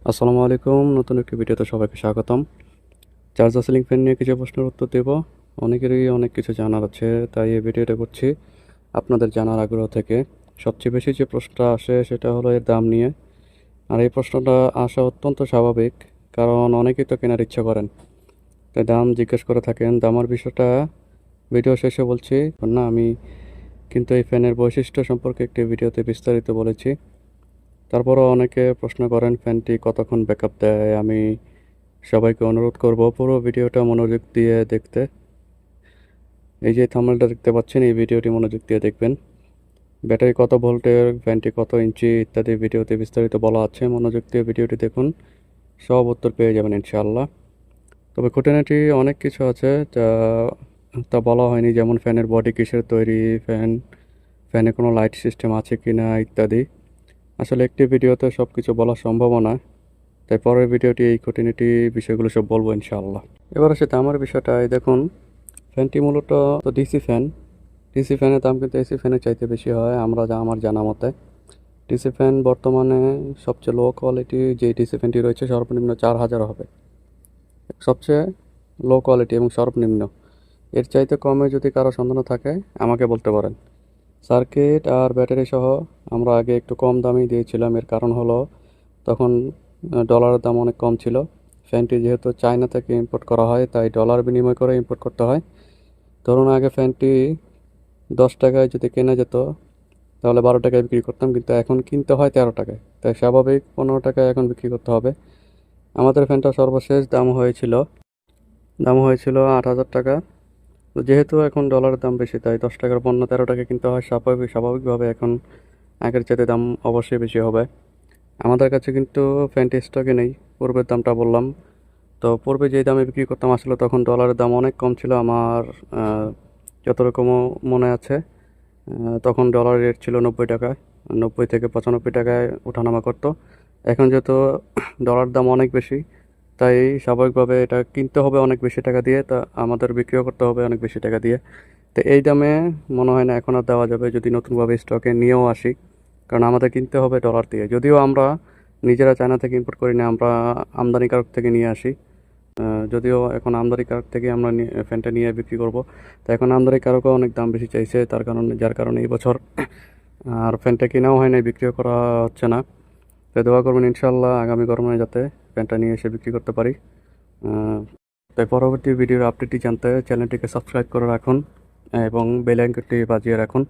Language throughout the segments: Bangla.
আসসালামু আলাইকুম। নতুন একটি ভিডিওতে সবাইকে স্বাগতম। চার্জার সিলিং ফ্যান নিয়ে কিছু প্রশ্নের উত্তর দেব। অনেকেরই অনেক কিছু জানার আছে, তাই এই ভিডিওটা করছি আপনাদের জানার আগ্রহ থেকে। সবচেয়ে বেশি যে প্রশ্নটা আসে সেটা হলো এর দাম নিয়ে। আর এই প্রশ্নটা আসা অত্যন্ত স্বাভাবিক, কারণ অনেকেই তো কেনার ইচ্ছা করেন, তাই দাম জিজ্ঞেস করে থাকেন। দামের বিষয়টা ভিডিও শেষে বলছি না, আমি কিন্তু এই ফ্যানের বৈশিষ্ট্য সম্পর্কে একটি ভিডিওতে বিস্তারিত বলেছি। তারপরও অনেকে প্রশ্ন করেন ফ্যানটি কতক্ষণ ব্যাকআপ দেয়। আমি সবাইকে অনুরোধ করব পুরো ভিডিওটা মনোযোগ দিয়ে দেখতে। এই যে থাম্বনেলটা দেখতে পাচ্ছেন, এই ভিডিওটি মনোযোগ দিয়ে দেখবেন। ব্যাটারি কত ভোল্টের, ফ্যানটি কত ইঞ্চি ইত্যাদি ভিডিওতে বিস্তারিত বলা আছে। মনোযোগ দিয়ে ভিডিওটি দেখুন, সব উত্তর পেয়ে যাবেন ইনশাআল্লাহ। তবে খুঁটিনাটি অনেক কিছু আছে যা তা বলা হয়নি, যেমন ফ্যানের বডি কিসের তৈরি, ফ্যানে কোনো লাইট সিস্টেম আছে কি না ইত্যাদি। আসলে একটি ভিডিওতে সব কিছু বলা সম্ভব না, তাই পরের ভিডিওটি এই খুঁটিনাটি বিষয়গুলো সব বলবো ইনশাআল্লাহ। এবার আসে দামের বিষয়টা। এই দেখুন, ফ্যানটি মূলত তো ডিসি ফ্যান। ডিসি ফ্যানের দাম কিন্তু এসি ফ্যানের চাইতে বেশি হয় আমার জানা মতে। ডিসি ফ্যান বর্তমানে সবচেয়ে লো কোয়ালিটি যে ডিসি ফ্যানটি রয়েছে সর্বনিম্ন 4000 হবে, সবচেয়ে লো কোয়ালিটি এবং সর্বনিম্ন। এর চাইতে কমে যদি কারো সন্ধান থাকে আমাকে বলতে পারেন। সার্কিট আর ব্যাটারি সহ আমরা আগে একটু কম দামেই দিয়েছিলাম। এর কারণ হলো তখন ডলারের দাম অনেক কম ছিল। ফ্যানটি যেহেতু চায়না থেকে ইম্পোর্ট করা হয়, তাই ডলার বিনিময় করে ইম্পোর্ট করতে হয়। ধরুন আগে ফ্যানটি 10 টাকায় যদি কেনা যেত, তাহলে 12 টাকায় বিক্রি করতাম, কিন্তু এখন কিনতে হয় 13 টাকায়, তাই স্বাভাবিক 15 টাকায় এখন বিক্রি করতে হবে। আমাদের ফ্যানটা সর্বশেষ দাম হয়েছিল 8,000 টাকা। তো যেহেতু এখন ডলারের দাম বেশি, তাই 10 টাকার পণ্য 13 টাকায় কিনতে হয়। স্বাভাবিকভাবে এখন আগের চাইতে দাম অবশ্যই বেশি হবে। আমাদের কাছে কিন্তু ফ্যানটি স্টকে নেই। পূর্বের দামটা বললাম, তো পূর্বে যেই দামে বিক্রি করতাম আসলে তখন ডলারের দাম অনেক কম ছিল। আমার যতরকমও মনে আছে, তখন ডলার রেট ছিল 90 টাকায়, 90 থেকে 95 টাকায় ওঠানামা করতো। এখন যেহেতু ডলার দাম অনেক বেশি, তাই স্বাভাবিকভাবে এটা কিনতে হবে অনেক বেশি টাকা দিয়ে, তা আমাদের বিক্রিও করতে হবে অনেক বেশি টাকা দিয়ে। তো এই দামে মনে হয় না এখন আর দেওয়া যাবে যদি নতুনভাবে স্টকে নিয়েও আসি, কারণ আমাদের কিনতে হবে ডলার দিয়ে। যদিও আমরা নিজেরা চায়না থেকে ইম্পোর্ট করি না, আমরা আমদানিকারক থেকে নিয়ে আসি। যদিও এখন আমদানিকারক থেকে আমরা ফ্যানটা নিয়ে বিক্রি করব, তো এখন আমদানিকারকও অনেক দাম বেশি চাইছে, যার কারণে এই বছর আর ফ্যানটা কেনাও হয় না, বিক্রিও করা হচ্ছে না। তো দোয়া করবেন ইনশাল্লাহ আগামী গরমে যাতে ফ্যানটা নিয়ে এসে বিক্রি করতে পারি। আহ, তাই পরবর্তী ভিডিওর আপডেটটি জানতে চ্যানেলটিকে সাবস্ক্রাইব করে রাখুন এবং বেল আইকনটি বাজিয়ে রাখুন,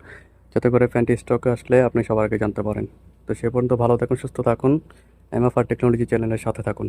যাতে করে ফ্যানটি স্টকে আসলে আপনি সবার আগে জানতে পারেন। তো সে পর্যন্ত ভালো থাকুন, সুস্থ থাকুন, এমএফআর টেকনোলজি চ্যানেলের সাথে থাকুন।